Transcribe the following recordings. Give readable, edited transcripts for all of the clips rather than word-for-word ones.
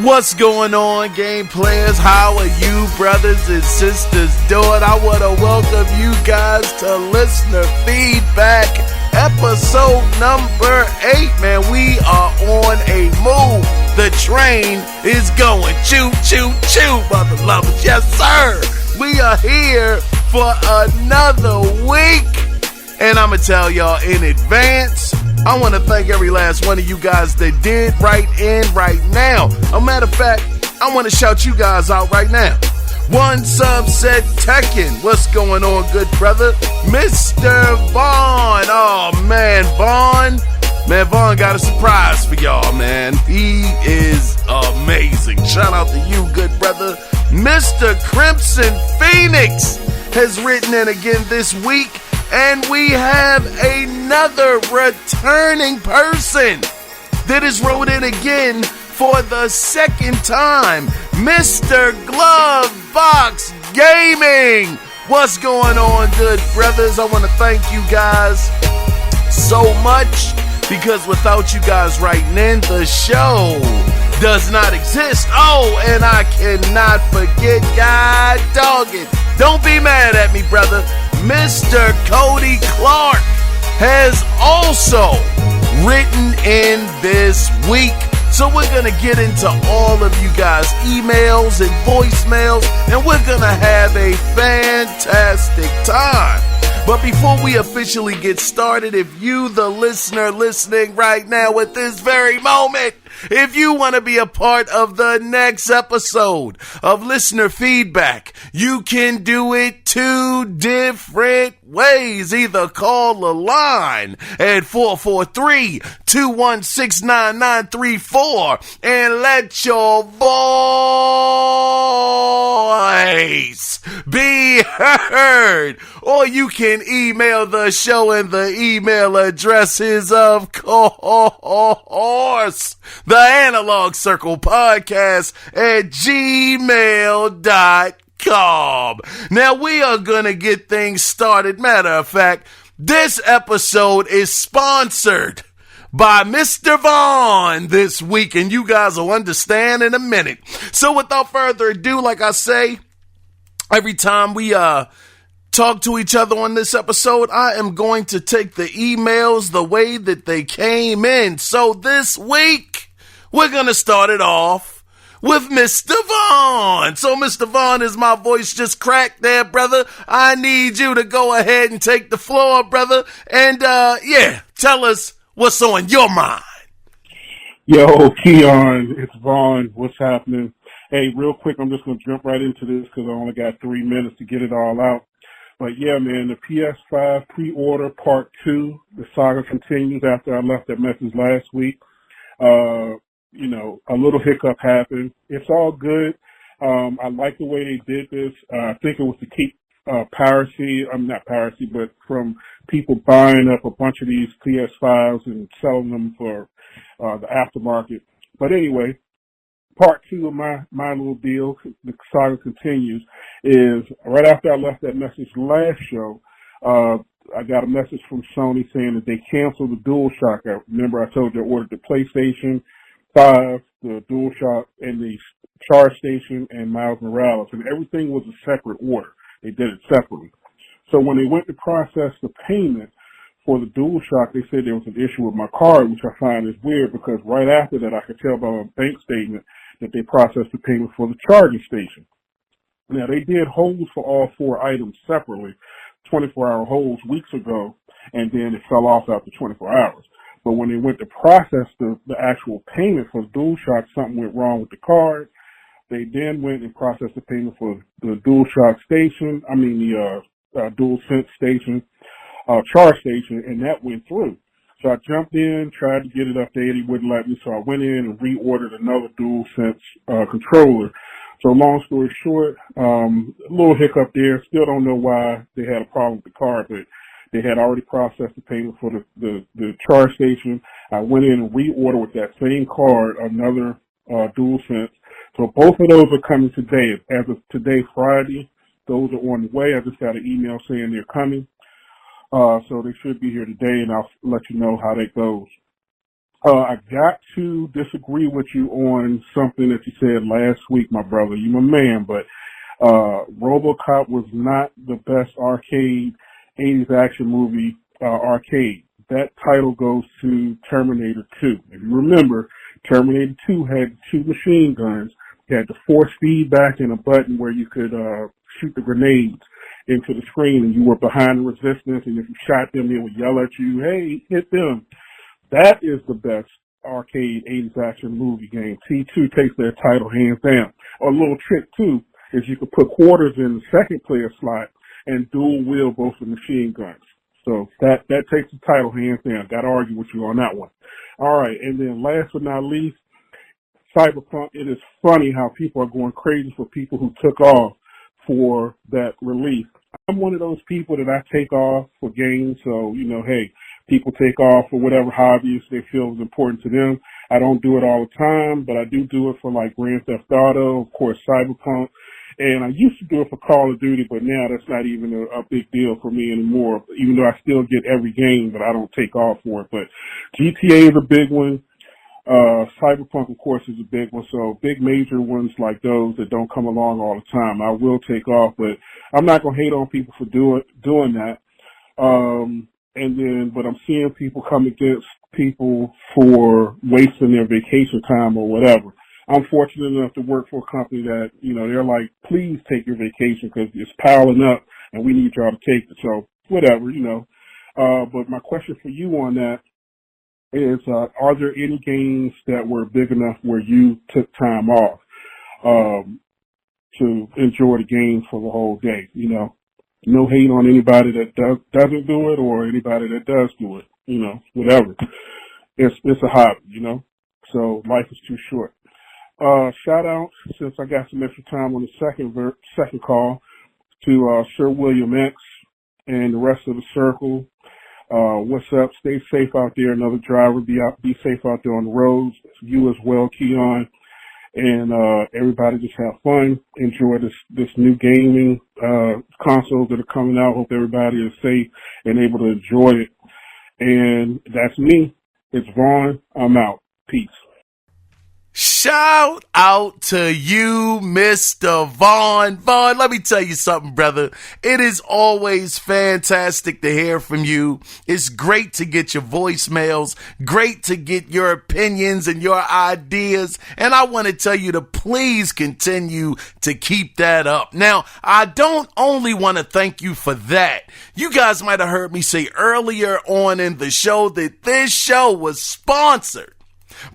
What's going on, game players? How are you, brothers and sisters, doing? I want to welcome you guys to Listener Feedback, episode number 8. Man, we are on a move. The train is going. Choo, choo, choo, mother lovers. Yes, sir. We are here for another week. And I'm going to tell y'all in advance, I want to thank every last one of you guys that did write in right now. A matter of fact, I want to shout you guys out right now. One sub said Tekken. What's going on, good brother? Mr. Vaughn. Oh, man, Vaughn. Man, Vaughn got a surprise for y'all, man. He is amazing. Shout out to you, good brother. Mr. Crimson Phoenix has written in again this week. And we have another returning person that has wrote in again for the second time. Mr. Glovebox Gaming. What's going on, good brothers? I want to thank you guys so much because without you guys writing in, the show does not exist. Oh, and I cannot forget, God dog it. Don't be mad at me, brother. Mr. Cody Clark has also written in this week. So we're going to get into all of you guys' emails and voicemails, and we're going to have a fantastic time. But before we officially get started, if you, the listener listening right now at this very moment, if you want to be a part of the next episode of Listener Feedback, you can do it 2 different ways. Either call the line at 443-216-9934 and let your voice be heard. Or you can email the show, and the email address is, of course, the Analog Circle Podcast at gmail.com. Now we are going to get things started. Matter of fact, this episode is sponsored by Mr. Vaughn this week, and you guys will understand in a minute. So without further ado, like I say, every time we talk to each other on this episode, I am going to take the emails the way that they came in. So this week, we're going to start it off with Mr. Vaughn. So Mr. Vaughn, is my voice just cracked there, brother? I need you to go ahead and take the floor, brother. And tell us what's on your mind. Yo, Kiaun, it's Vaughn. What's happening? Hey, real quick, I'm just going to jump right into this because I only got 3 minutes to get it all out. But yeah, man, the PS5 pre-order part 2, the saga continues after I left that message last week. A little hiccup happened. It's all good. I like the way they did this. I think it was to keep not piracy, but from people buying up a bunch of these PS5s and selling them for the aftermarket. But anyway, part 2 of my little deal, the saga continues, is right after I left that message last show, I got a message from Sony saying that they canceled the DualShock. Remember I told you I ordered the PlayStation 5, the DualShock, and the Charge Station and Miles Morales, and everything was a separate order. They did it separately. So when they went to process the payment for the DualShock, they said there was an issue with my card, which I find is weird because right after that I could tell by my bank statement that they processed the payment for the charging station. Now, they did holds for all 4 items separately, 24-hour holds weeks ago, and then it fell off after 24 hours. But when they went to process the actual payment for the DualShock, something went wrong with the card. They then went and processed the payment for the DualShock station, the DualSense station, charge station, and that went through. So I jumped in, tried to get it updated, it wouldn't let me, so I went in and reordered another DualSense controller. So long story short, a little hiccup there. Still don't know why they had a problem with the card, but they had already processed the payment for the charge station. I went in and reordered with that same card another DualSense. So both of those are coming today. As of today, Friday, those are on the way. I just got an email saying they're coming. So they should be here today, and I'll let you know how that goes. I got to disagree with you on something that you said last week, my brother. You my man, but RoboCop was not the best arcade 80s action movie arcade. That title goes to Terminator 2. If you remember, Terminator 2 had 2 machine guns. You had the force feedback and a button where you could shoot the grenades into the screen, and you were behind the resistance, and if you shot them, they would yell at you, hey, hit them. That is the best arcade 80s action movie game. T2 takes that title hands down. A little trick, too, is you could put quarters in the second player slot and dual wield both the machine guns. So that takes the title hands down. Got to argue with you on that one. All right, and then last but not least, Cyberpunk. It is funny how people are going crazy for people who took off for that release. I'm one of those people that I take off for games, so, hey, people take off for whatever hobbies they feel is important to them. I don't do it all the time, but I do it for, like, Grand Theft Auto, of course, Cyberpunk. And I used to do it for Call of Duty, but now that's not even a big deal for me anymore, even though I still get every game, but I don't take off for it. But GTA is a big one. Cyberpunk, of course, is a big one. So big major ones like those that don't come along all the time, I will take off, but I'm not going to hate on people for doing that. But I'm seeing people come against people for wasting their vacation time or whatever. I'm fortunate enough to work for a company that, they're like, please take your vacation because it's piling up and we need y'all to take it. So whatever, but my question for you on that is, are there any games that were big enough where you took time off, to enjoy the game for the whole day? No hate on anybody that doesn't do it or anybody that does do it, whatever. It's a hobby, so life is too short. Shout out, since I got some extra time on the second call, to Sir William X and the rest of the circle. What's up? Stay safe out there. Another driver, be safe out there on the roads. You as well, Kiaun. And everybody just have fun. Enjoy this new gaming consoles that are coming out. Hope everybody is safe and able to enjoy it. And that's me. It's Vaughn. I'm out. Peace. Shout out to you, Mr. Vaughn. Vaughn, let me tell you something, brother. It is always fantastic to hear from you. It's great to get your voicemails, great to get your opinions and your ideas. And I want to tell you to please continue to keep that up. Now, I don't only want to thank you for that. You guys might have heard me say earlier on in the show that this show was sponsored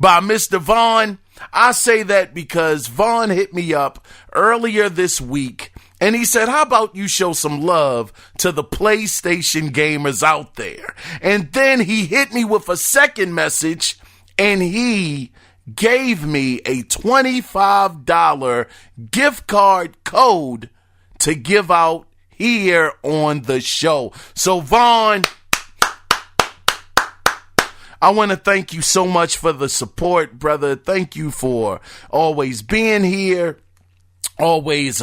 by Mr. Vaughn. I say that because Vaughn hit me up earlier this week and he said, how about you show some love to the PlayStation gamers out there? And then he hit me with a second message and he gave me a $25 gift card code to give out here on the show. So Vaughn, I want to thank you so much for the support, brother. Thank you for always being here, always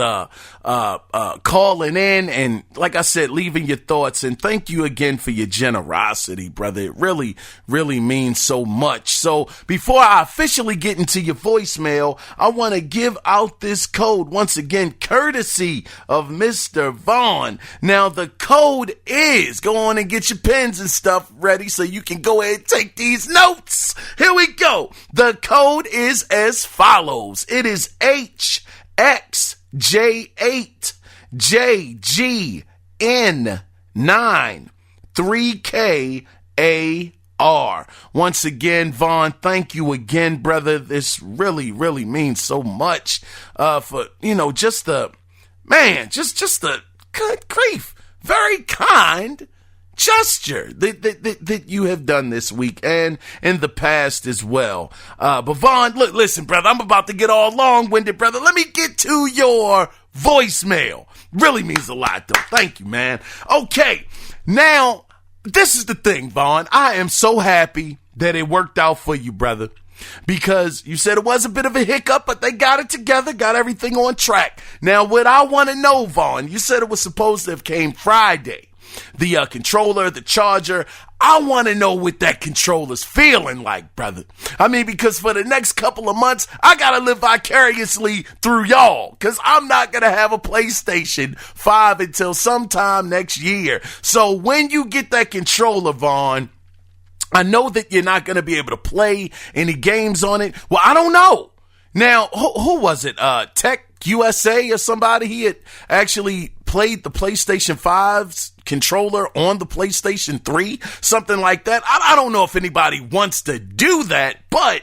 calling in, and like I said, leaving your thoughts. And thank you again for your generosity, brother. It really, really means so much. So before I officially get into your voicemail, I want to give out this code once again, courtesy of Mr. Vaughn. Now the code is, go on and get your pens and stuff ready so you can go ahead and take these notes. Here we go. The code is as follows. It is HXJ8JGN9 3KAR. Once again, Vaughn, thank you again, brother. This really, really means so much for, just the good grief, very kind gesture that you have done this week and in the past as well. But Vaughn, look, listen, brother, I'm about to get all long-winded, brother. Let me get to your voicemail. Really means a lot, though. Thank you, man. Okay, now, this is the thing, Vaughn. I am so happy that it worked out for you, brother, because you said it was a bit of a hiccup, but they got it together, got everything on track. Now, what I want to know, Vaughn, you said it was supposed to have came Friday. the controller, the charger. I want to know what that controller's feeling like, brother. I mean, because for the next couple of months, I got to live vicariously through y'all, because I'm not going to have a PlayStation 5 until sometime next year. So when you get that controller, Vaughn, I know that you're not going to be able to play any games on it. Well, I don't know. Now, who was it? Tech USA or somebody? He had actually played the PlayStation 5's controller on the PlayStation 3, something like that. I don't know if anybody wants to do that, but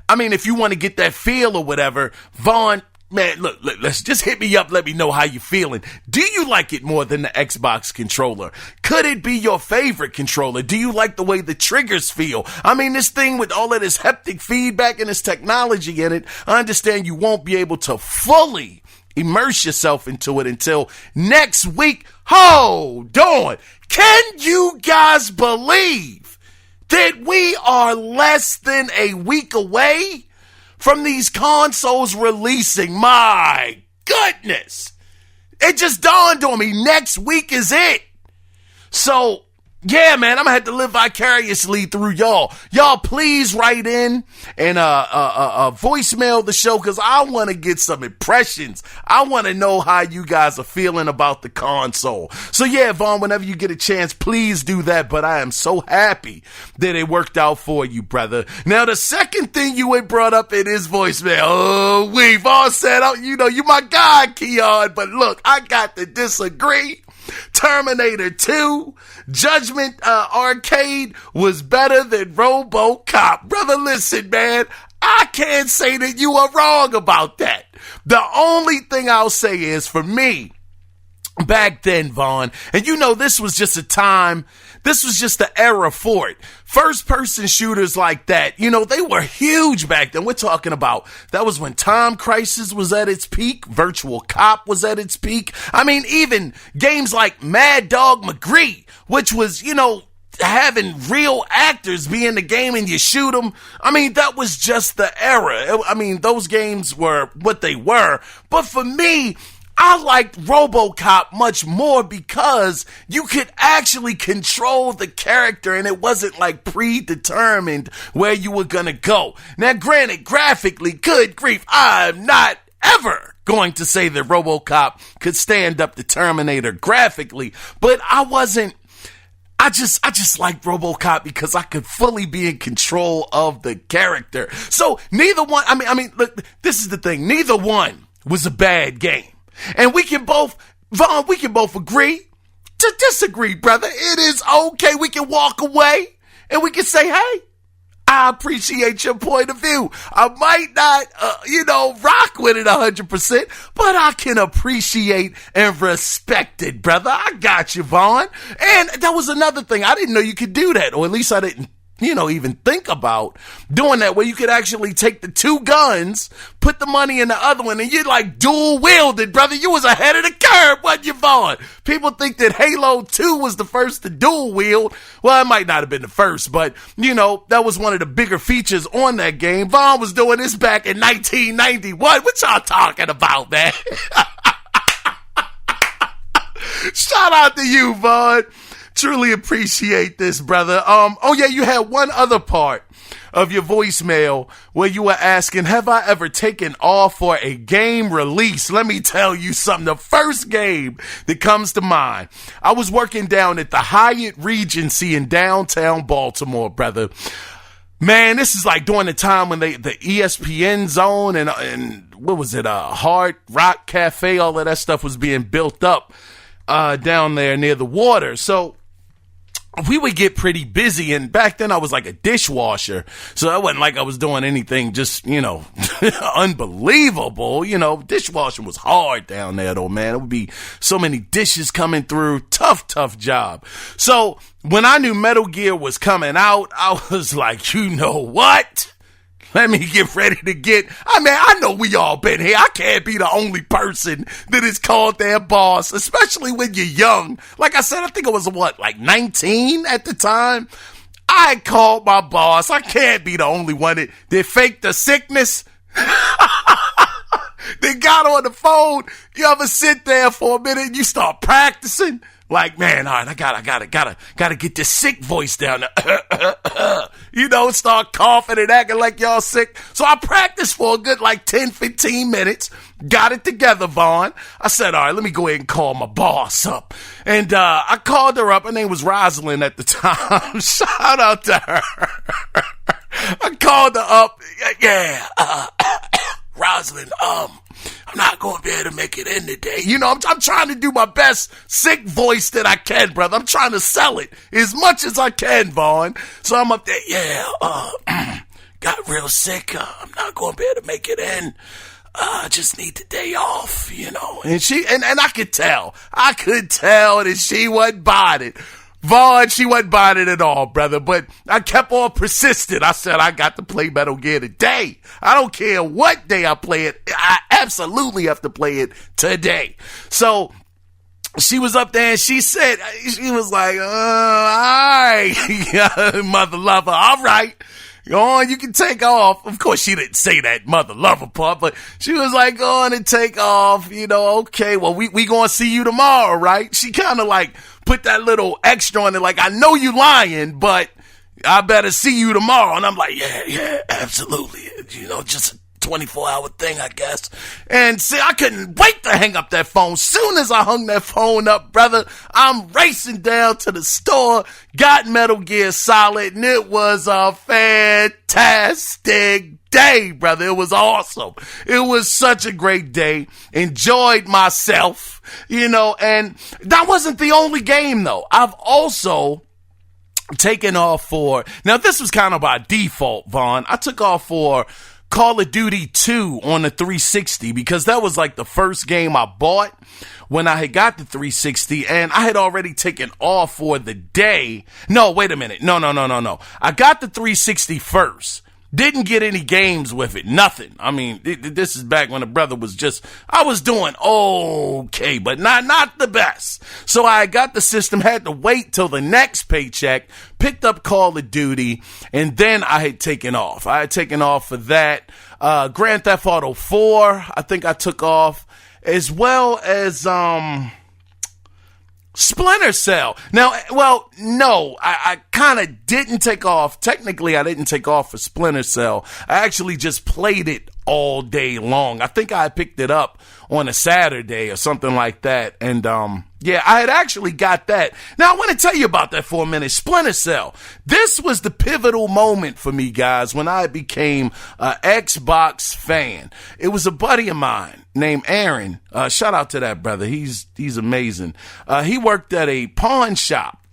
I mean, if you want to get that feel or whatever, Vaughn, man, look, let's just hit me up. Let me know how you're feeling. Do you like it more than the Xbox controller? Could it be your favorite controller? Do you like the way the triggers feel? I mean, this thing with all of this haptic feedback and this technology in it, I understand you won't be able to fully immerse yourself into it until next week. Hold on. Can you guys believe that we are less than a week away from these consoles releasing? My goodness. It just dawned on me. Next week is it. So, yeah, man, I'm going to have to live vicariously through y'all. Y'all, please write in and voicemail the show, because I want to get some impressions. I want to know how you guys are feeling about the console. So, yeah, Vaughn, whenever you get a chance, please do that. But I am so happy that it worked out for you, brother. Now, the second thing you had brought up in his voicemail, Vaughn said, oh, you know, you my guy, Kiaun, but look, I got to disagree. Terminator 2, Judgment Arcade was better than RoboCop. Brother, listen, man, I can't say that you are wrong about that. The only thing I'll say is, for me, back then, Vaughn, and you know, this was just the era for it. First person shooters like that, you know, they were huge back then. We're talking about, that was when Time Crisis was at its peak. Virtual Cop was at its peak. I mean, even games like Mad Dog McGree, which was, you know, having real actors be in the game and you shoot them. I mean, that was just the era. I mean, those games were what they were. But for me, I liked RoboCop much more because you could actually control the character and it wasn't like predetermined where you were gonna go. Now, granted, graphically, good grief, I'm not ever going to say that RoboCop could stand up to Terminator graphically, but I just liked RoboCop because I could fully be in control of the character. So neither one, I mean, look, this is the thing, neither one was a bad game. And we can both, Vaughn, agree to disagree, brother. It is okay. We can walk away and we can say, hey, I appreciate your point of view. I might not, rock with it 100%, but I can appreciate and respect it, brother. I got you, Vaughn. And that was another thing. I didn't know you could do that, or at least I didn't, even think about doing that, where you could actually take the two guns, put the money in the other one, and you're like dual wielded, brother. You was ahead of the curve, wasn't you, Vaughn? People think that Halo 2 was the first to dual wield. Well, it might not have been the first, but, that was one of the bigger features on that game. Vaughn was doing this back in 1991. What y'all talking about, man? Shout out to you, Vaughn. Truly appreciate this, brother. You had one other part of your voicemail where you were asking, have I ever taken off for a game release? Let me tell you something. The first game that comes to mind, I was working down at the Hyatt Regency in downtown Baltimore, brother. Man, this is like during the time when the ESPN zone and what was it, Hard Rock Cafe, all of that stuff was being built up down there near the water. So we would get pretty busy, and back then I was like a dishwasher, so it wasn't like I was doing anything just, unbelievable. Dishwashing was hard down there though, man. It would be so many dishes coming through. Tough job. So when I knew Metal Gear was coming out, I was like, you know what? Let me get ready to I know we all been here. I can't be the only person that is called their boss, especially when you're young. Like I said, I think I was 19 at the time. I called my boss. I can't be the only one that faked the sickness. They got on the phone. You ever sit there for a minute and you start practicing? Like, man, all right, I gotta get this sick voice down. Start coughing and acting like y'all sick. So I practiced for a good 10, 15 minutes. Got it together, Vaughn. I said, all right, let me go ahead and call my boss up. And I called her up. Her name was Rosalind at the time. Shout out to her. I called her up. Yeah, Rosalind, I'm not going to be able to make it in today. I'm trying to do my best sick voice that I can, brother. I'm trying to sell it as much as I can, Vaughn. So I'm up there, got real sick. I'm not going to be able to make it in. I just need the day off, And she, and I could tell that she wasn't buying it. Vaughn, she wasn't buying it at all, brother, but I kept on persistent. I said, I got to play Metal Gear today. I don't care what day I play it. I absolutely have to play it today. So she was up there and she was like, all right, mother lover, all right. Go on, you can take off. Of course, she didn't say that mother lover part, but she was like, go on and take off. Okay, well, we gonna see you tomorrow, right? She kind of put that little extra on it, I know you lying, but I better see you tomorrow. And I'm like, yeah, absolutely. Just a 24-hour thing, I guess. And see, I couldn't wait to hang up that phone. Soon as I hung that phone up, brother, I'm racing down to the store, got Metal Gear Solid, and it was a fantastic day, brother. It was awesome. It was such a great day. Enjoyed myself. And that wasn't the only game, though. I've also taken off now this was kind of by default, Vaughn. I took off for Call of Duty 2 on the 360 because that was the first game I bought when I had got the 360, and I had already taken off for the day. No, wait a minute. No. I got the 360 first. Didn't get any games with it. Nothing. I mean, this is back when the brother was I was doing okay, but not the best. So I got the system, had to wait till the next paycheck, picked up Call of Duty, and then I had taken off. I had taken off for that. Grand Theft Auto 4, I think I took off, as well as, Splinter Cell. Now, well, no, I kind of didn't take off. Technically, I didn't take off for Splinter Cell. I actually just played it all day long. I think I picked it up on a Saturday or something like that. And, yeah, I had actually got that. Now, I want to tell you about that for a minute. Splinter Cell. This was the pivotal moment for me, guys, when I became an Xbox fan. It was a buddy of mine named Aaron. Shout out to that brother. He's amazing. He worked at a pawn shop.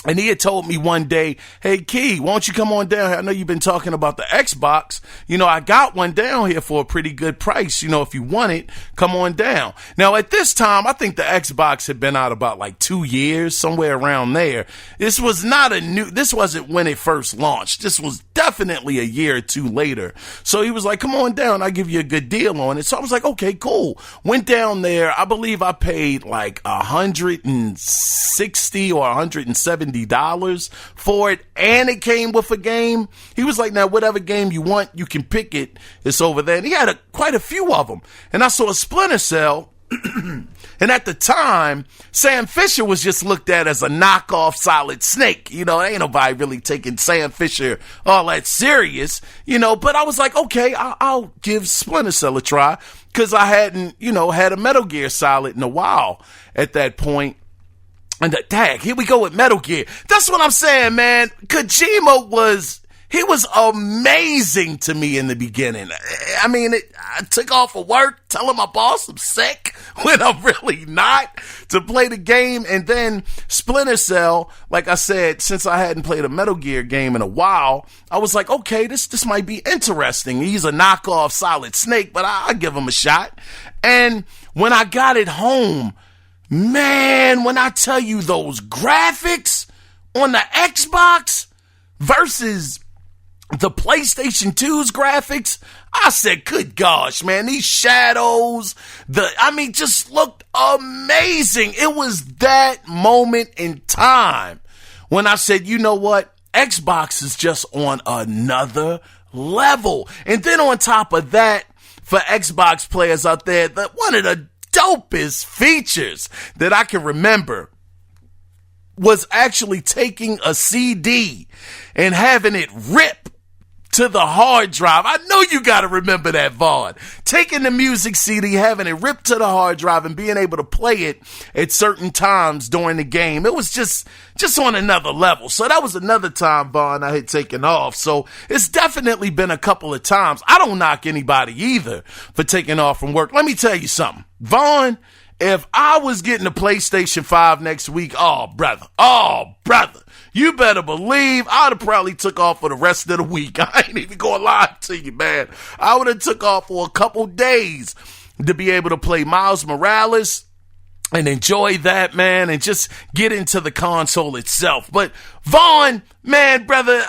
And he had told me one day, hey, Key, why don't you come on down here? I know you've been talking about the Xbox. I got one down here for a pretty good price. If you want it, come on down. Now, at this time, I think the Xbox had been out about 2 years, somewhere around there. This wasn't when it first launched. This was definitely a year or two later. So he was like, come on down. I'll give you a good deal on it. So I was like, okay, cool. Went down there. I believe I paid $160 or $170 for it, and it came with a game. He was like, now whatever game you want, you can pick it. It's over there. And he had quite a few of them. And I saw a Splinter Cell. And at the time, Sam Fisher was just looked at as a knockoff Solid Snake. Ain't nobody really taking Sam Fisher all that serious, but I was like, okay, I'll give Splinter Cell a try because I hadn't, had a Metal Gear Solid in a while at that point. And here we go with Metal Gear. That's what I'm saying, man. Kojima was amazing to me in the beginning. I mean, I took off of work, telling my boss I'm sick when I'm really not, to play the game. And then Splinter Cell, like I said, since I hadn't played a Metal Gear game in a while, I was like, okay, this might be interesting. He's a knockoff Solid Snake, but I'll give him a shot. And when I got it home, man, when I tell you those graphics on the Xbox versus the PlayStation 2's graphics, I said, good gosh, man, these shadows, just looked amazing. It was that moment in time when I said, you know what? Xbox is just on another level. And then on top of that, for Xbox players out there, one of the dopest features that I can remember was actually taking a CD and having it rip to the hard drive. I know you got to remember that, Vaughn. Taking the music CD, having it ripped to the hard drive and being able to play it at certain times during the game. It was just on another level. So that was another time, Vaughn, I had taken off. So it's definitely been a couple of times. I don't knock anybody either for taking off from work. Let me tell you something. Vaughn, if I was getting a PlayStation 5 next week, oh, brother, you better believe I'd have probably took off for the rest of the week. I ain't even gonna lie to you, man. I would have took off for a couple days to be able to play Miles Morales and enjoy that, man, and just get into the console itself. But Vaughn, man, brother,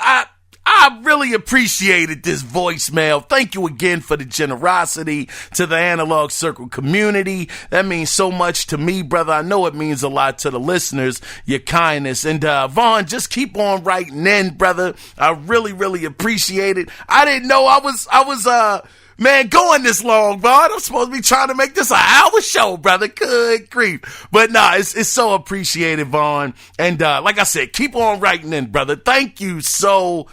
I really appreciated this voicemail. Thank you again for the generosity to the Analog Circle community. That means so much to me, brother. I know it means a lot to the listeners, your kindness. And Vaughn, just keep on writing in, brother. I really, really appreciate it. I didn't know I was going this long, Vaughn. I'm supposed to be trying to make this an hour show, brother. Good grief. But nah, it's so appreciated, Vaughn. And like I said, keep on writing in, brother. Thank you so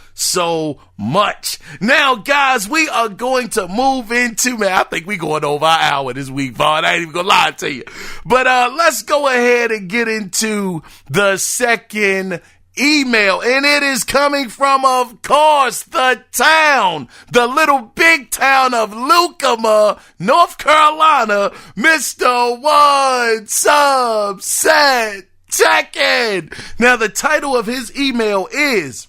much. Now, guys, we are going to move into, man, I think we going over our hour this week, Vaughn. I ain't even gonna lie to you. But let's go ahead and get into the second email, and it is coming from, of course, the little big town of Lucama, North Carolina, Mr. One Subset Check-In. Now, the title of his email is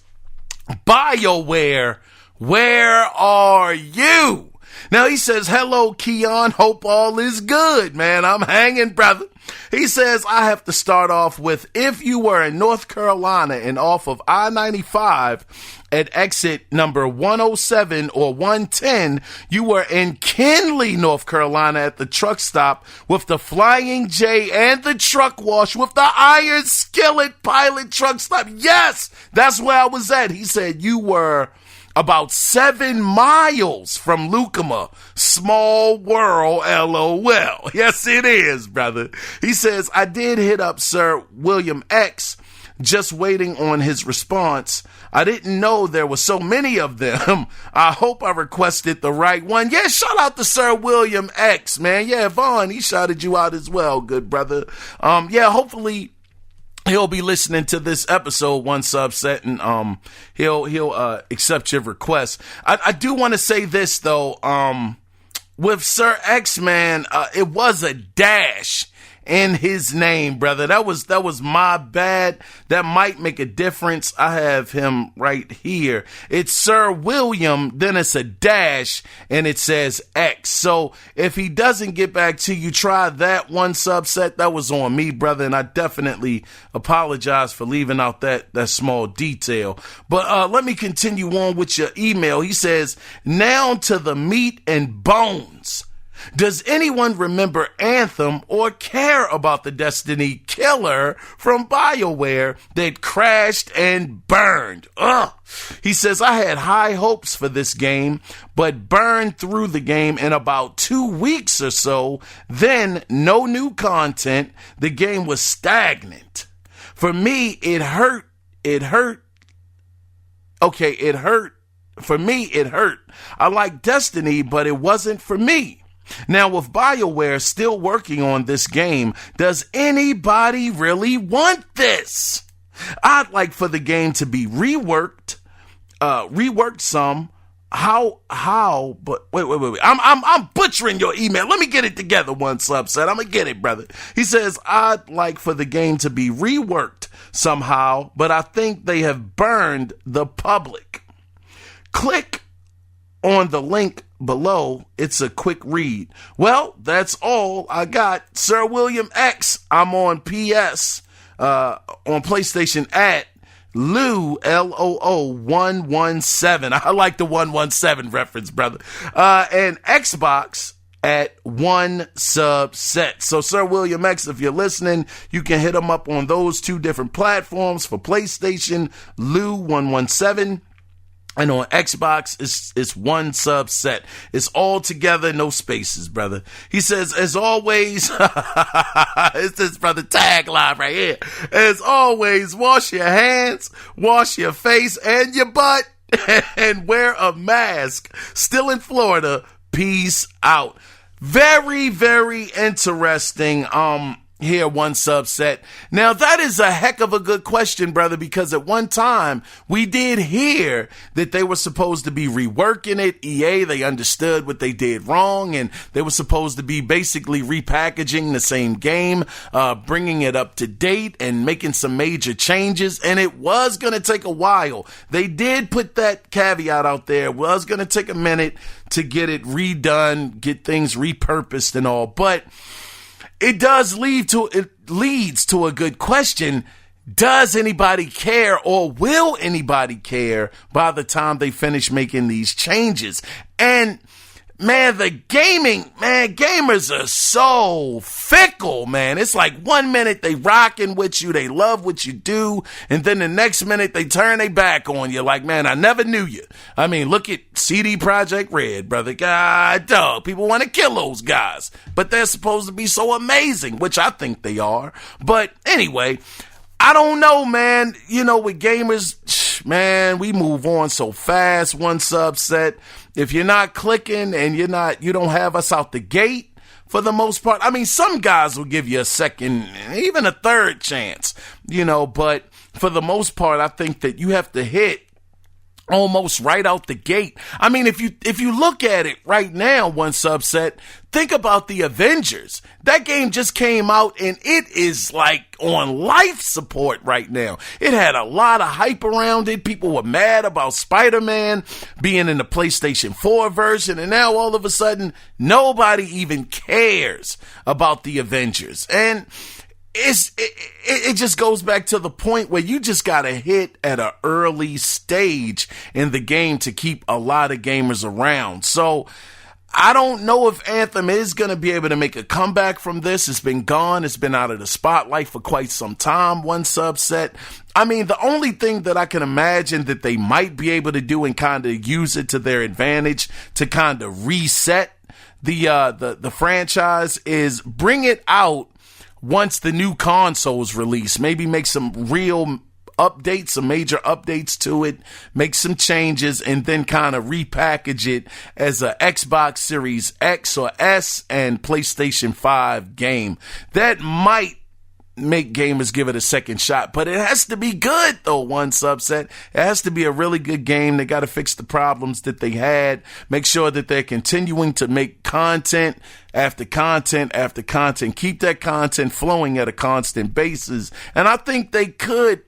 BioWare, Where Are You? Now, he says, hello, Kiaun. Hope all is good, man. I'm hanging, brother. He says, I have to start off with, if you were in North Carolina and off of I-95 at exit number 107 or 110, you were in Kinley, North Carolina at the truck stop with the Flying J and the truck wash with the Iron Skillet Pilot truck stop. Yes, that's where I was at. He said you were about 7 miles from Lucama. Small world, LOL. Yes, it is, brother. He says, I did hit up Sir William X, just waiting on his response. I didn't know there were so many of them. I hope I requested the right one. Yeah, shout out to Sir William X, man. Yeah, Vaughn, he shouted you out as well, good brother. Yeah, hopefully he'll be listening to this episode, One Subset, and he'll accept your request. I do want to say this though, with Sir X, man, it was a dash in his name, brother. That was my bad. That might make a difference. I have him right here. It's Sir William, then it's a dash, and it says X. So if he doesn't get back to you, try that One Subset. That was on me, brother, and I definitely apologize for leaving out that small detail. But let me continue on with your email. He says, now to the meat and bones. Does anyone remember Anthem or care about the Destiny killer from BioWare that crashed and burned? Ugh. He says, I had high hopes for this game, but burned through the game in about 2 weeks or so. Then no new content. The game was stagnant. For me, it hurt. Okay, it hurt. For me, it hurt. I like Destiny, but it wasn't for me. Now, with BioWare still working on this game, does anybody really want this? I'd like for the game to be reworked some. But wait. I'm butchering your email. Let me get it together, One Subset. I'm gonna get it, brother. He says, I'd like for the game to be reworked somehow, but I think they have burned the public. Click on the link below. It's a quick read. Well, that's all I got. Sir William X, I'm on PS, on PlayStation at Lou, Loo 117. I like the 117 reference, brother. And Xbox at One Subset. So Sir William X, if you're listening, you can hit him up on those 2 different platforms. For PlayStation, Lou 117. And on Xbox, it's one subset. It's all together, no spaces, brother. He says, as always, it's this brother tagline right here. As always, wash your hands, wash your face and your butt, and wear a mask. Still in Florida. Peace out. Very, very interesting. Here, one subset. Now, that is a heck of a good question, brother, because at one time we did hear that they were supposed to be reworking it. EA, they understood what they did wrong, and they were supposed to be basically repackaging the same game, bringing it up to date and making some major changes. And it was going to take a while. They did put that caveat out there. It was going to take a minute to get it redone, get things repurposed and all, but it leads to a good question. Does anybody care, or will anybody care by the time they finish making these changes? And man, gamers are so fickle, man. It's like 1 minute they rocking with you, they love what you do, and then the next minute they turn their back on you like, man, I never knew you. I mean, look at CD Projekt Red, brother. God, dog, people want to kill those guys, but they're supposed to be so amazing, which I think they are. But anyway, I don't know, man. You know, with gamers, man, we move on so fast. One subset. If you're not clicking and you don't have us out the gate for the most part. I mean, some guys will give you a second, even a third chance, but for the most part, I think that you have to hit almost right out the gate. I mean, if you look at it right now, one subset, think about the Avengers. That game just came out and it is like on life support right now. It had a lot of hype around it. People were mad about Spider-Man being in the PlayStation 4 version, and now all of a sudden nobody even cares about the Avengers. And it just goes back to the point where you just got to hit at an early stage in the game to keep a lot of gamers around. So I don't know if Anthem is going to be able to make a comeback from this. It's been gone. It's been out of the spotlight for quite some time, one subset. I mean, the only thing that I can imagine that they might be able to do and kind of use it to their advantage to kind of reset the franchise is bring it out once the new console's released. Maybe make some real updates, some major updates to it, make some changes, and then kind of repackage it as a Xbox Series X or S and PlayStation 5 game. That might make gamers give it a second shot, but it has to be good though, one subset. It has to be a really good game. They got to fix the problems that they had, make sure that they're continuing to make content after content after content, keep that content flowing at a constant basis. And I think they could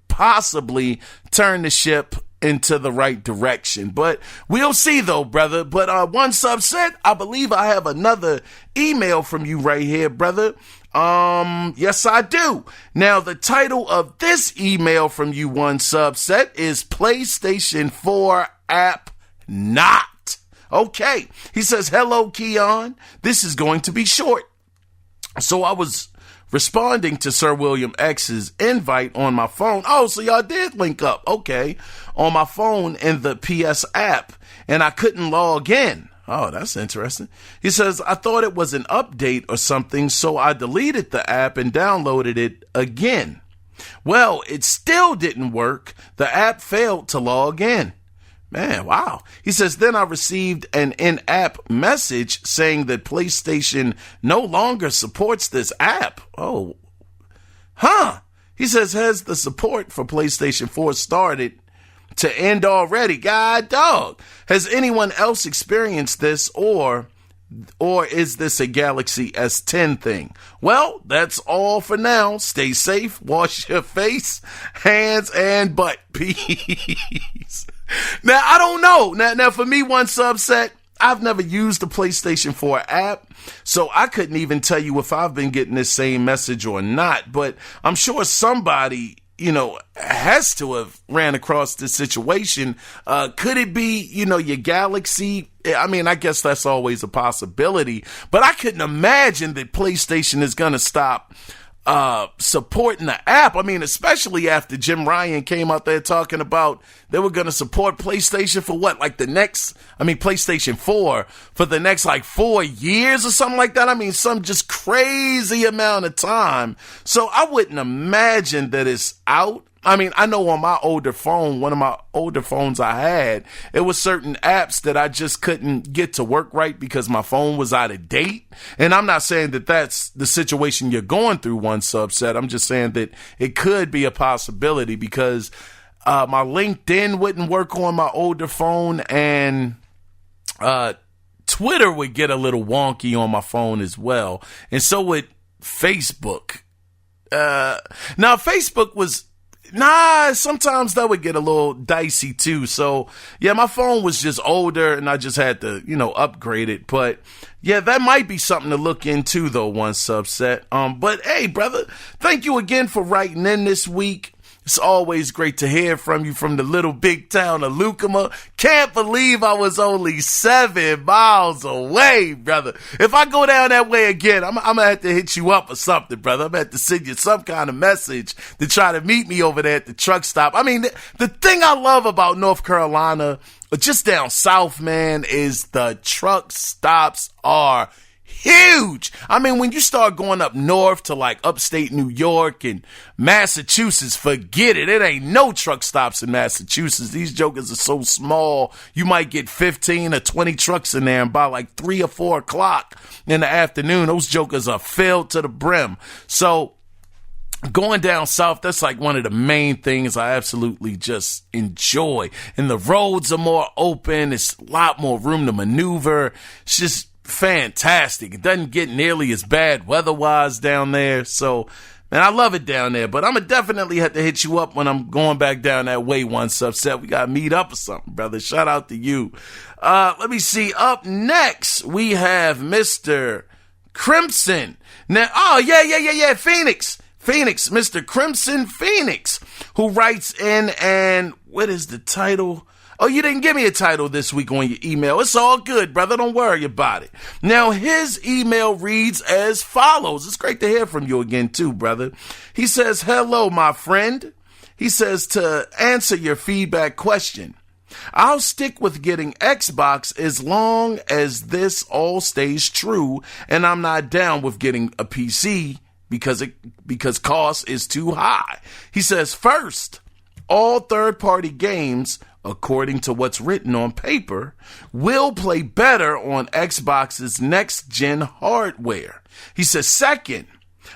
possibly turn the ship into the right direction, but we'll see though, brother. But one subset, I believe I have another email from you right here, brother. Yes, I do. Now, the title of this email from you, one subset, is PlayStation 4 app not. Okay. He says, hello, Kiaun. This is going to be short. So I was responding to Sir William X's invite on my phone. Oh, so y'all did link up. Okay. On my phone in the PS app, and I couldn't log in. Oh, that's interesting. He says, I thought it was an update or something, so I deleted the app and downloaded it again. Well, it still didn't work. The app failed to log in. Man, wow. He says, then I received an in-app message saying that PlayStation no longer supports this app. Oh, He says, has the support for PlayStation 4 started to end already? God dog. Has anyone else experienced this, or is this a Galaxy S10 thing? Well, that's all for now. Stay safe. Wash your face, hands, and butt. Peace. Now, I don't know. Now, for me, one subset, I've never used the PlayStation 4 app, so I couldn't even tell you if I've been getting this same message or not, but I'm sure somebody has to have ran across this situation. Could it be, your Galaxy? I mean, I guess that's always a possibility, but I couldn't imagine that PlayStation is going to stop supporting the app. I mean, especially after Jim Ryan came out there talking about they were going to support PlayStation for PlayStation 4 for the next 4 years or something like that. I mean, some just crazy amount of time. So I wouldn't imagine that it's out. I mean, I know on my older phone, one of my older phones I had, it was certain apps that I just couldn't get to work right because my phone was out of date. And I'm not saying that that's the situation you're going through, one subset. I'm just saying that it could be a possibility because my LinkedIn wouldn't work on my older phone, and Twitter would get a little wonky on my phone as well. And so would Facebook. Now, Facebook was... sometimes that would get a little dicey too. So yeah, my phone was just older and I just had to, upgrade it. But yeah, that might be something to look into though, one subset. But hey, brother, thank you again for writing in this week. It's always great to hear from you from the little big town of Lucama. Can't believe I was only 7 miles away, brother. If I go down that way again, I'm going to have to hit you up or something, brother. I'm going to have to send you some kind of message to try to meet me over there at the truck stop. I mean, the thing I love about North Carolina, just down south, man, is the truck stops are huge. I mean, when you start going up north to upstate New York and Massachusetts, forget it. It ain't no truck stops in Massachusetts. These jokers are so small. You might get 15 or 20 trucks in there, and by 3 or 4 o'clock in the afternoon, those jokers are filled to the brim. So going down south, that's one of the main things I absolutely just enjoy. And the roads are more open. It's a lot more room to maneuver. It's just fantastic. It doesn't get nearly as bad weather-wise down there. So, man, I love it down there. But I'm going to definitely have to hit you up when I'm going back down that way, one subset. We got to meet up or something, brother. Shout out to you. Let me see. Up next, we have Mr. Crimson. Now, Phoenix, Mr. Crimson Phoenix, who writes in, and what is the title? Oh, you didn't give me a title this week on your email. It's all good, brother. Don't worry about it. Now, his email reads as follows. It's great to hear from you again, too, brother. He says, hello, my friend. He says, to answer your feedback question, I'll stick with getting Xbox as long as this all stays true, and I'm not down with getting a PC because cost is too high. He says, first, all third-party games, according to what's written on paper, will play better on Xbox's next-gen hardware. He says, second,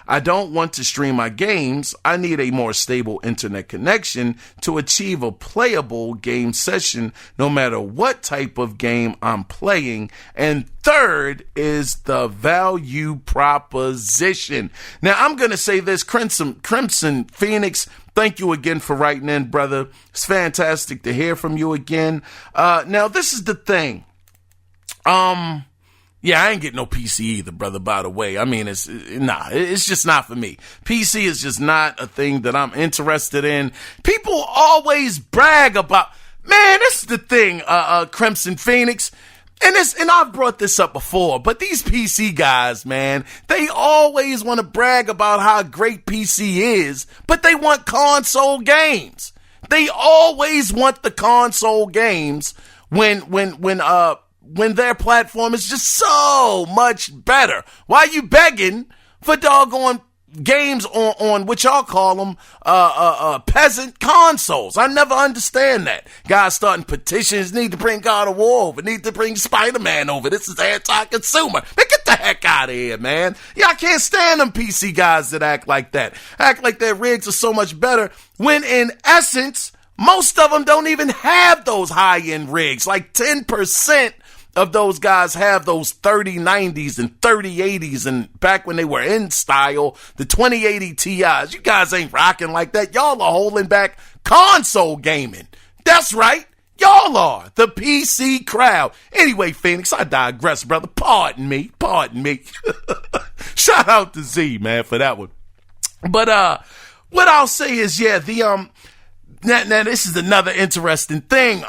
I don't want to stream my games. I need a more stable internet connection to achieve a playable game session no matter what type of game I'm playing. And third is the value proposition. Now, I'm going to say this, Crimson Phoenix, thank you again for writing in, brother. It's fantastic to hear from you again. Now, this is the thing. Yeah, I ain't getting no PC either, brother, by the way. I mean, it's just not for me. PC is just not a thing that I'm interested in. People always brag about, man, this is the thing, Crimson Phoenix. And I've brought this up before, but these PC guys, man, they always want to brag about how great PC is, but they want console games. They always want the console games when their platform is just so much better. Why are you begging for doggone games on what y'all call them, peasant consoles? I never understand that. Guys starting petitions, need to bring God of War over, need to bring Spider-Man over. This is anti-consumer. Man, get the heck out of here, man. Yeah, I can't stand them PC guys that act like that. Act like their rigs are so much better when in essence, most of them don't even have those high-end rigs. 10% of those guys have those 3090s and 3080s, and back when they were in style, the 2080 Ti's. You guys ain't rocking like that. Y'all are holding back console gaming. That's right. Y'all are the PC crowd. Anyway, Phoenix, I digress, brother. Pardon me. Shout out to Z, man, for that one. But what I'll say is, yeah, now this is another interesting thing,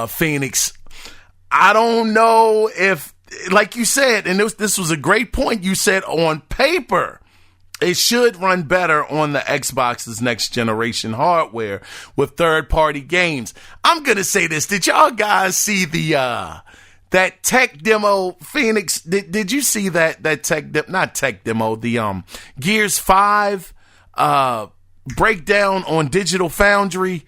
Phoenix. I don't know if, like you said, and this was a great point you said, on paper, it should run better on the Xbox's next generation hardware with third-party games. I'm going to say this. Did y'all guys see that tech demo, Phoenix? Did you see that not tech demo, the Gears 5 breakdown on Digital Foundry?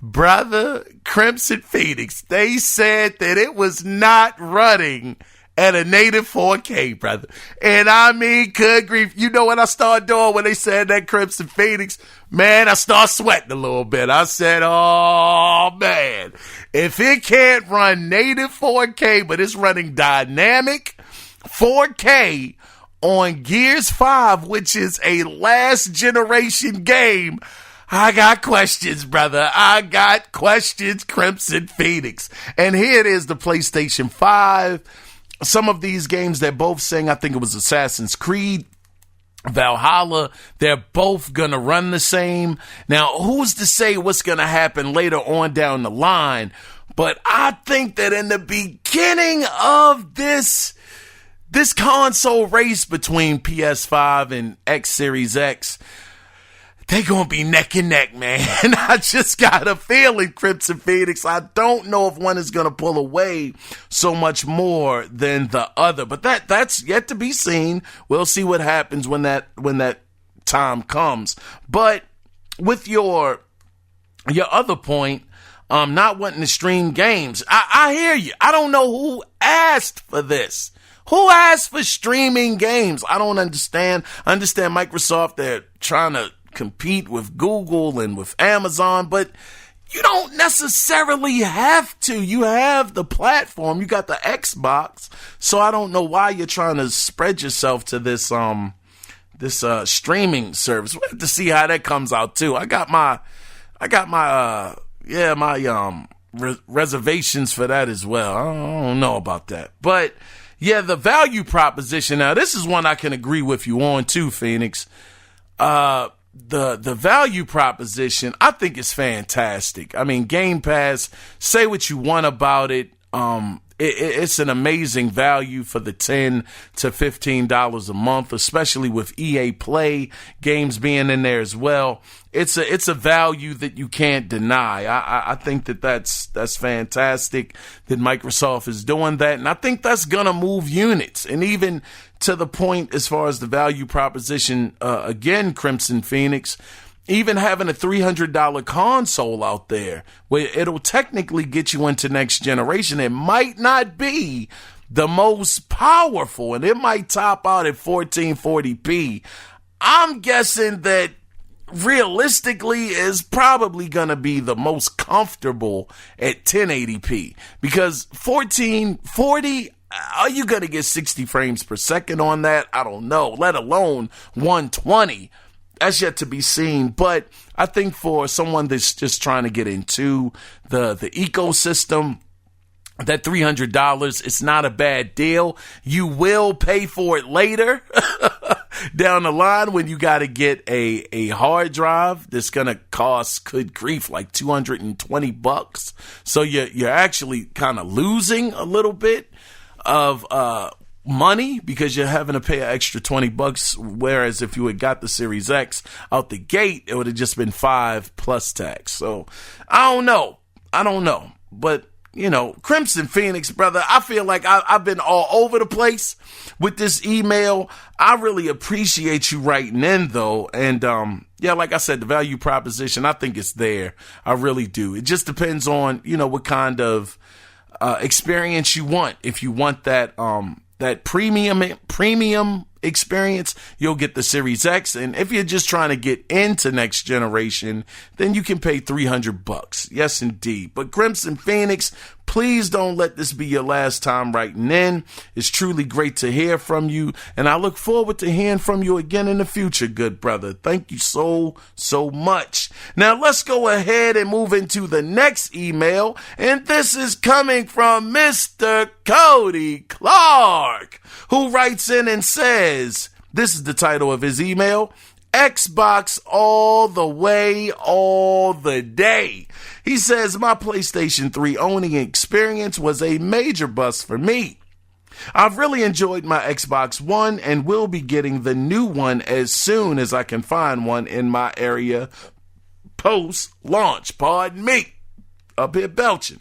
Brother, Crimson Phoenix, they said that it was not running at a native 4K, brother. And I mean, good grief. You know what I started doing when they said that, Crimson Phoenix? Man, I started sweating a little bit. I said, oh, man, if it can't run native 4K, but it's running dynamic 4K on Gears 5, which is a last generation game, I got questions, brother. I got questions, Crimson Phoenix. And here it is, the PlayStation 5. Some of these games they're both saying, I think it was Assassin's Creed, Valhalla, they're both going to run the same. Now, who's to say what's going to happen later on down the line? But I think that in the beginning of this console race between PS5 and X Series X, they gonna be neck and neck, man. I just got a feeling, Crimson Phoenix. I don't know if one is gonna pull away so much more than the other, but that's yet to be seen. We'll see what happens when that time comes. But with your other point, not wanting to stream games, I hear you. I don't know who asked for this. Who asked for streaming games? I don't understand. I understand Microsoft, they're trying to compete with Google and with Amazon, but you don't necessarily have to. You have the platform, you got the Xbox, so I don't know why you're trying to spread yourself to this streaming service. We'll have to see how that comes out too. I got my reservations for that as well. I don't know about that, but yeah, the value proposition. Now, this is one I can agree with you on too, Phoenix. The value proposition, I think, is fantastic. I mean, Game Pass, say what you want about it. It's an amazing value for the $10 to $15 a month, especially with EA Play games being in there as well. It's a value that you can't deny. I think that's fantastic that Microsoft is doing that, and I think that's gonna move units. And even to the point as far as the value proposition, again, Crimson Phoenix, even having a $300 console out there where it'll technically get you into next generation, it might not be the most powerful, and it might top out at 1440p. I'm guessing that realistically is probably going to be the most comfortable at 1080p, because 1440, are you going to get 60 frames per second on that? I don't know, let alone 120. That's yet to be seen, but I think for someone that's just trying to get into the ecosystem, that $300, it's not a bad deal. You will pay for it later down the line when you got to get a hard drive that's going to cost, good grief, like $220. So you're actually kind of losing a little bit of money because you're having to pay an extra $20, whereas if you had got the Series X out the gate, it would have just been $5 plus tax. So I don't know, but you know, Crimson Phoenix, brother, I feel like I've been all over the place with this email. I really appreciate you writing in though, and yeah, like I said, the value proposition, I think it's there. I really do. It just depends on, you know, what kind of experience you want. If you want that premium experience, you'll get the Series X. And if you're just trying to get into next generation, then you can pay $300. Yes, indeed. But Crimson Phoenix, please don't let this be your last time writing in. It's truly great to hear from you, and I look forward to hearing from you again in the future, good brother. Thank you so much. Now let's go ahead and move into the next email, and this is coming from Mr. Cody Clark, who writes in and says, this is the title of his email: Xbox all the way, all the day. He says, my PlayStation 3 owning experience was a major bust for me. I've really enjoyed my Xbox One and will be getting the new one as soon as I can find one in my area post-launch. Pardon me. Up here belching.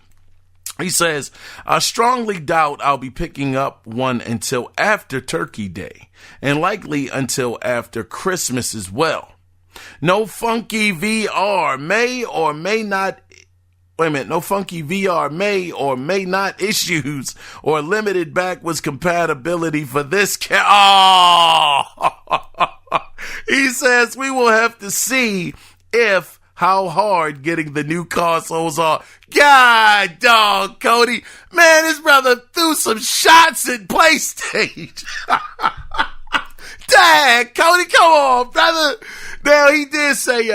He says, I strongly doubt I'll be picking up one until after Turkey Day and likely until after Christmas as well. No funky VR may or may not no funky VR may or may not issues or limited backwards compatibility for this He says we will have to see how hard getting the new consoles are. God dog, Cody. Man, his brother threw some shots at PlayStation. Dang, Cody, come on, brother. Now, he did say,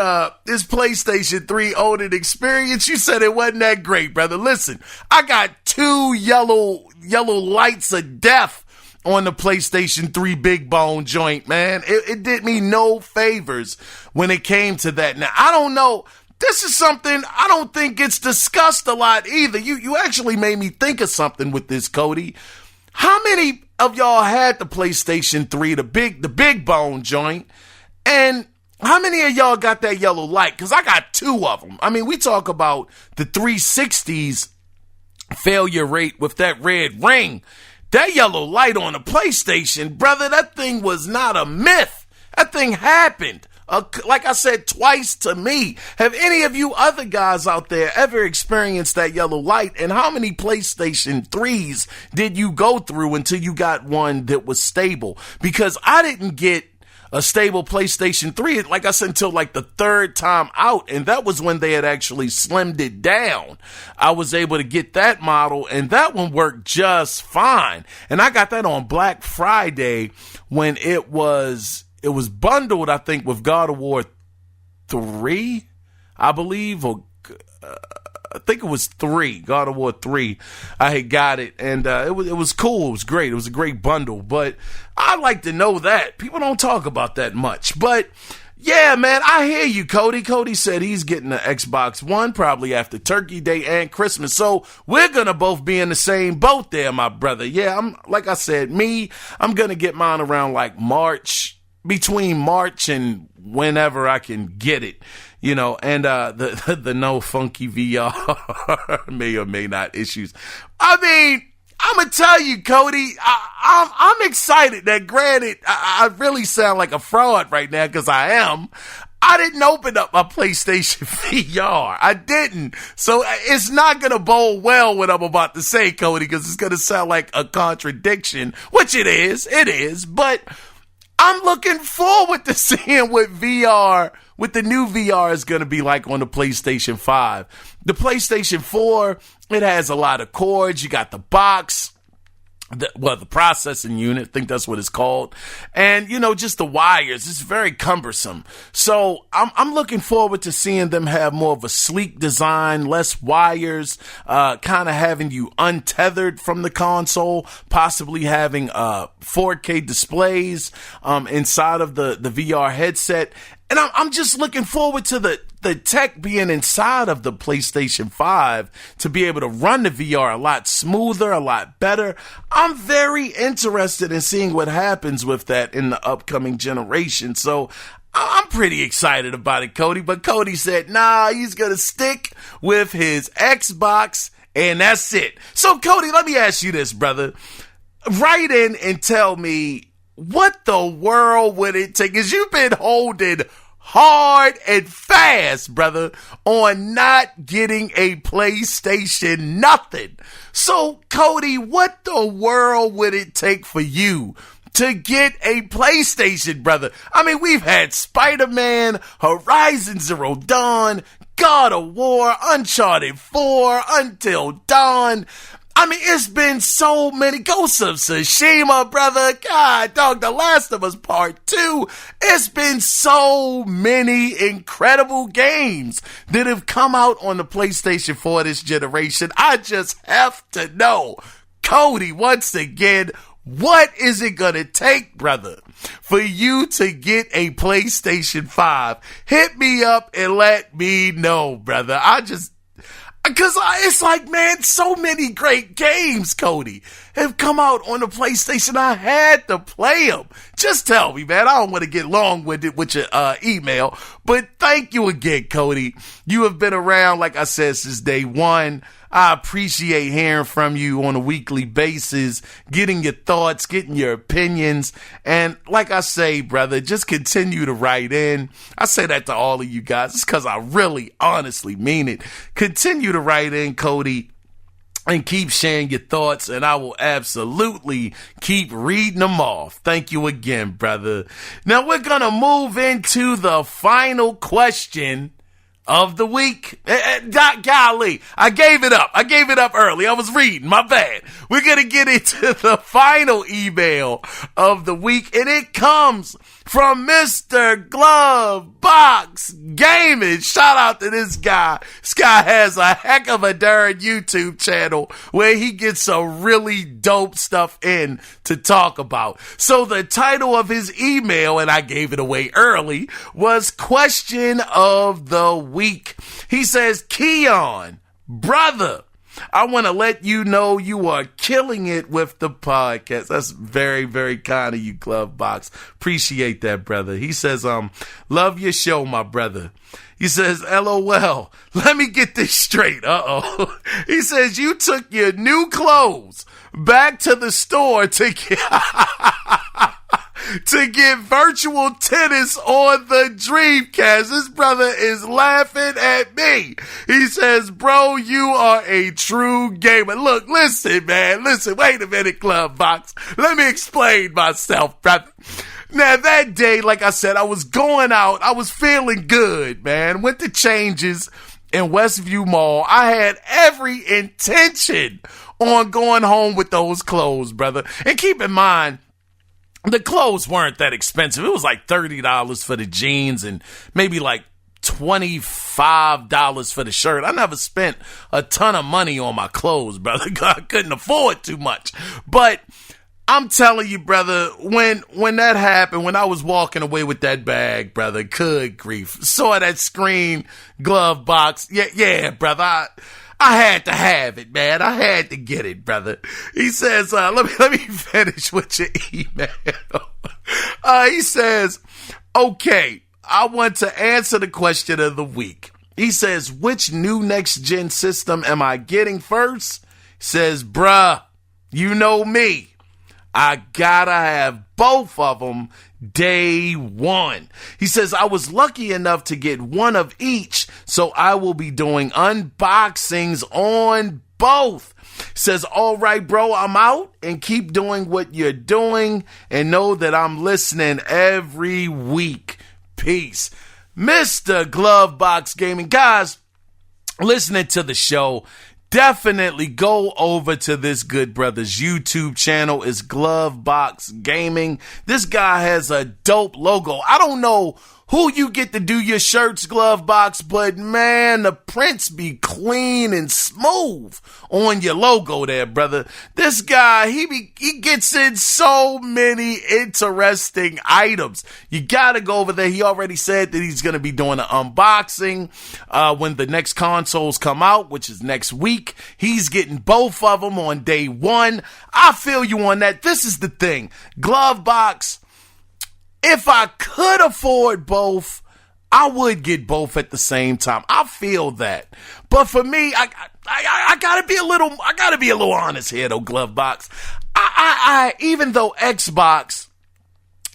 this PlayStation 3 owning experience, you said it wasn't that great, brother. Listen, I got 2 yellow lights of death on the PlayStation 3 big bone joint, man. It did me no favors when it came to that. Now, I don't know. This is something I don't think gets discussed a lot either. You actually made me think of something with this, Cody. How many of y'all had the PlayStation 3, the big bone joint? And how many of y'all got that yellow light? Because I got 2 of them. I mean, we talk about the 360's failure rate with that red ring. That yellow light on the PlayStation, brother, that thing was not a myth. That thing happened. Like I said, twice to me. Have any of you other guys out there ever experienced that yellow light? And how many PlayStation 3s did you go through until you got one that was stable? Because I didn't get a stable PlayStation 3, like I said, until like the 3rd time out. And that was when they had actually slimmed it down. I was able to get that model and that one worked just fine. And I got that on Black Friday when it was bundled, I think, with God of War 3, I believe, or I think it was 3, God of War 3. I had got it, and it was cool. It was great. It was a great bundle, but I like to know that. People don't talk about that much, but yeah, man, I hear you, Cody. Cody said he's getting an Xbox One probably after Turkey Day and Christmas, so we're going to both be in the same boat there, my brother. Yeah, like I said, I'm going to get mine around like between March and whenever I can get it, and the no funky VR may or may not issues. I mean, I'm gonna tell you, Cody, I'm excited. That granted, I really sound like a fraud right now because I am. I didn't open up my PlayStation VR. I didn't. So it's not going to bode well what I'm about to say, Cody, because it's going to sound like a contradiction, which it is. It is, but I'm looking forward to seeing what the new VR is going to be like on the PlayStation 5. The PlayStation 4, it has a lot of cords. You got the box, the processing unit, I think that's what it's called. And, just the wires. It's very cumbersome. So I'm looking forward to seeing them have more of a sleek design, less wires, kind of having you untethered from the console, possibly having 4K displays inside of the VR headset. And I'm just looking forward to the tech being inside of the PlayStation 5 to be able to run the VR a lot smoother, a lot better. I'm very interested in seeing what happens with that in the upcoming generation. So I'm pretty excited about it, Cody. But Cody said, nah, he's going to stick with his Xbox and that's it. So Cody, let me ask you this, brother. Write in and tell me, what the world would it take? Because you've been holding hard and fast, brother, on not getting a PlayStation nothing. So, Cody, what the world would it take for you to get a PlayStation, brother? I mean, we've had Spider-Man, Horizon Zero Dawn, God of War, Uncharted 4, Until Dawn. I mean, it's been so many. Ghost of Tsushima, brother. God, dog, The Last of Us Part 2. It's been so many incredible games that have come out on the PlayStation 4 this generation. I just have to know, Cody, once again, what is it going to take, brother, for you to get a PlayStation 5? Hit me up and let me know, brother. Because it's like, man, so many great games, Cody. have come out on the PlayStation, I had to play them. Just tell me, man. I don't want to get long-winded with your email, but thank you again, Cody. You have been around, like I said, since day one. I appreciate hearing from you on a weekly basis, getting your thoughts, getting your opinions. And like I say, brother, just continue to write in. I say that to all of you guys. It's because I really honestly mean it. Continue to write in, Cody, and keep sharing your thoughts, and I will absolutely keep reading them off. Thank you again, brother. Now we're going to move into the final question of the week. Golly, I gave it up early. I was reading. My bad. We're going to get into the final email of the week, and it comes from Mr. Glove Box Gaming. Shout out to this guy. This guy has a heck of a darn YouTube channel where he gets some really dope stuff in to talk about. So the title of his email, and I gave it away early, was Question of the Week. He says, Kiaun, brother, I want to let you know you are killing it with the podcast. That's very, very kind of you, Glove Box. Appreciate that, brother. He says, love your show, my brother. He says, LOL. Let me get this straight. Uh-oh. He says, you took your new clothes back to the store to get virtual tennis on the Dreamcast. This brother is laughing at me. He says, bro, you are a true gamer. Look, listen, man. Listen, wait a minute, Glove Box. Let me explain myself, brother. Now, that day, like I said, I was going out. I was feeling good, man. Went to Changes in Westview Mall. I had every intention on going home with those clothes, brother. And keep in mind, the clothes weren't that expensive. It was like $30 for the jeans and maybe like $25 for the shirt. I never spent a ton of money on my clothes, brother. I couldn't afford too much. But I'm telling you, brother, when that happened, when I was walking away with that bag, brother, good grief. Saw that screen, Glove Box. Yeah, brother. I had to have it, man. I had to get it, brother. He says, let me finish with your email. He says, okay, I want to answer the question of the week. He says, which new next-gen system am I getting first? He says, bruh, you know me. I gotta have both of them day one. He says, I was lucky enough to get one of each, so I will be doing unboxings on both. He says, all right, bro, I'm out, and keep doing what you're doing and know that I'm listening every week. Peace. Mr. Glove Box Gaming. Guys, listening to the show, definitely go over to this good brother's YouTube channel. It's Glove Box Gaming. This guy has a dope logo. I don't know who you get to do your shirts, Glove Box, but man, the prints be clean and smooth on your logo there, brother. This guy, he gets in so many interesting items. You gotta go over there. He already said that he's gonna be doing an unboxing when the next consoles come out, which is next week. He's getting both of them on day one. I feel you on that. This is the thing. Glove Box, if I could afford both, I would get both at the same time. I feel that. But for me, I gotta be a little honest here though, Glove Box. I even though Xbox,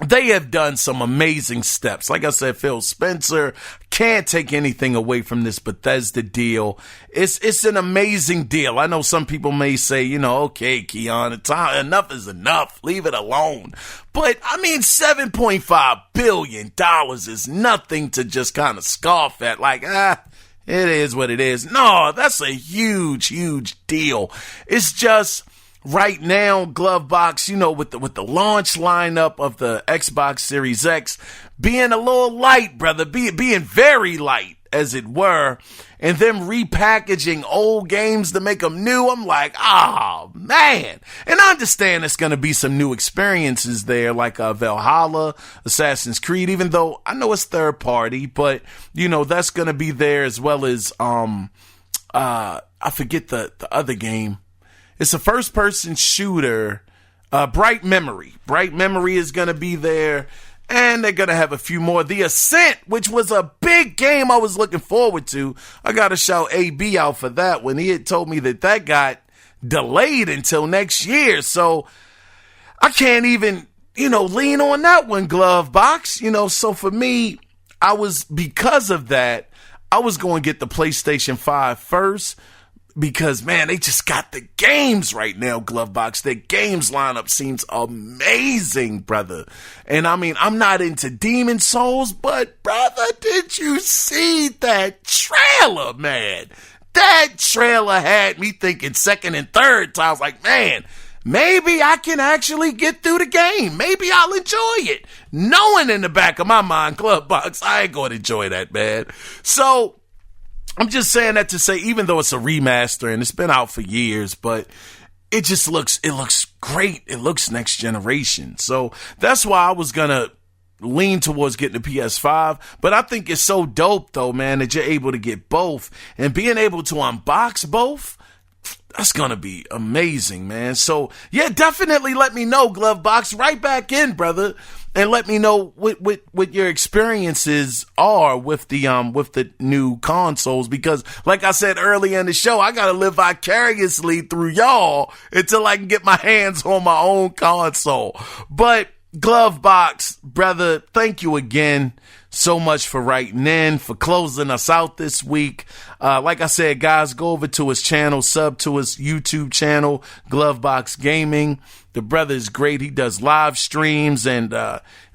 they have done some amazing steps. Like I said, Phil Spencer, can't take anything away from this Bethesda deal. It's an amazing deal. I know some people may say, okay, Kiaun, enough is enough. Leave it alone. But, I mean, $7.5 billion is nothing to just kind of scoff at. Like, it is what it is. No, that's a huge, huge deal. It's just, right now, Glove Box, with the launch lineup of the Xbox Series X being a little light, brother, being very light, as it were, and them repackaging old games to make them new. I'm like, man. And I understand there's going to be some new experiences there, like Valhalla, Assassin's Creed, even though I know it's third party, but, that's going to be there, as well as, I forget the other game. It's a first-person shooter. Bright Memory. Bright Memory is going to be there. And they're going to have a few more. The Ascent, which was a big game I was looking forward to. I got to shout AB out for that one. He had told me that got delayed until next year. So I can't even, lean on that one, Glove Box. So for me, because of that, I was going to get the PlayStation 5 first. Because, man, they just got the games right now, Glove Box. Their games lineup seems amazing, brother. And, I mean, I'm not into Demon Souls, but, brother, did you see that trailer, man? That trailer had me thinking second and third times. I was like, man, maybe I can actually get through the game. Maybe I'll enjoy it. Knowing in the back of my mind, Glove Box, I ain't going to enjoy that, man. So, I'm just saying that to say, even though it's a remaster and it's been out for years, but it looks great. It looks next generation. So that's why I was going to lean towards getting the PS5. But I think it's so dope, though, man, that you're able to get both. And being able to unbox both, that's going to be amazing, man. So, yeah, definitely let me know, Glove Box. Right back in, brother. And let me know what your experiences are with the new consoles, because like I said earlier in the show, I gotta live vicariously through y'all until I can get my hands on my own console. But Glove Box, brother, thank you again so much for writing in, for closing us out this week. Like I said, guys, go over to his channel, sub to his YouTube channel, Glove Box Gaming. The brother is great. He does live streams and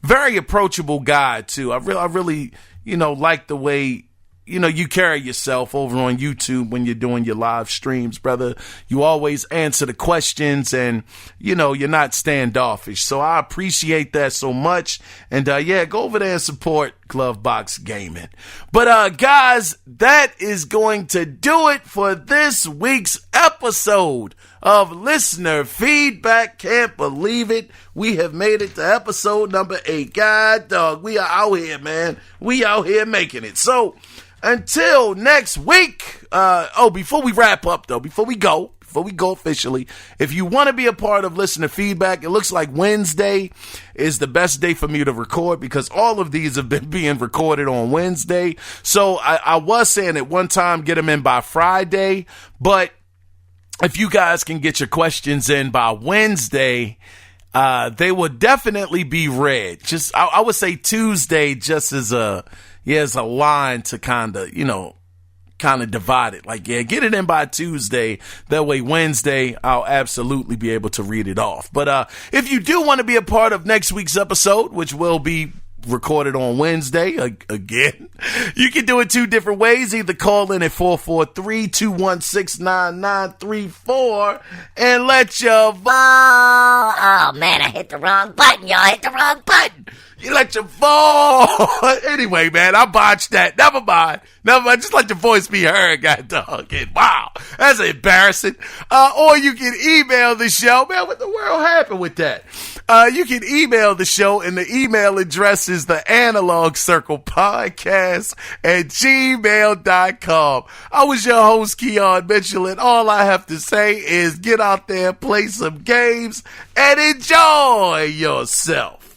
very approachable guy too. I really, like the way, you carry yourself over on YouTube when you're doing your live streams, brother. You always answer the questions and, you're not standoffish. So I appreciate that so much. And, go over there and support Glove Box Gaming. But, guys, that is going to do it for this week's episode of Listener Feedback. Can't believe it. We have made it to episode number 8. God, dog, we are out here, man. We out here making it. So, until next week, before we wrap up, though, before we go officially, if you want to be a part of Listener Feedback, it looks like Wednesday is the best day for me to record because all of these have been being recorded on Wednesday. So I was saying at one time, get them in by Friday, but if you guys can get your questions in by Wednesday, they will definitely be read. Just, I would say Tuesday just as a line to kind of divide it. Like, get it in by Tuesday. That way Wednesday, I'll absolutely be able to read it off. But if you do want to be a part of next week's episode, which will be recorded on Wednesday again, you can do it 2 different ways. Either call in at 443-216-9934 and let your Oh man, I hit the wrong button, y'all. Hit the wrong button. You let your voice. Anyway, man, I botched that. Never mind. Just let your voice be heard, god dog. Wow, that's embarrassing. Or you can email the show. Man, what the world happened with that? You can email the show, and the email address is the Analog Circle Podcast at gmail.com. I was your host, Kiaun Mitchell, and all I have to say is get out there, play some games, and enjoy yourself.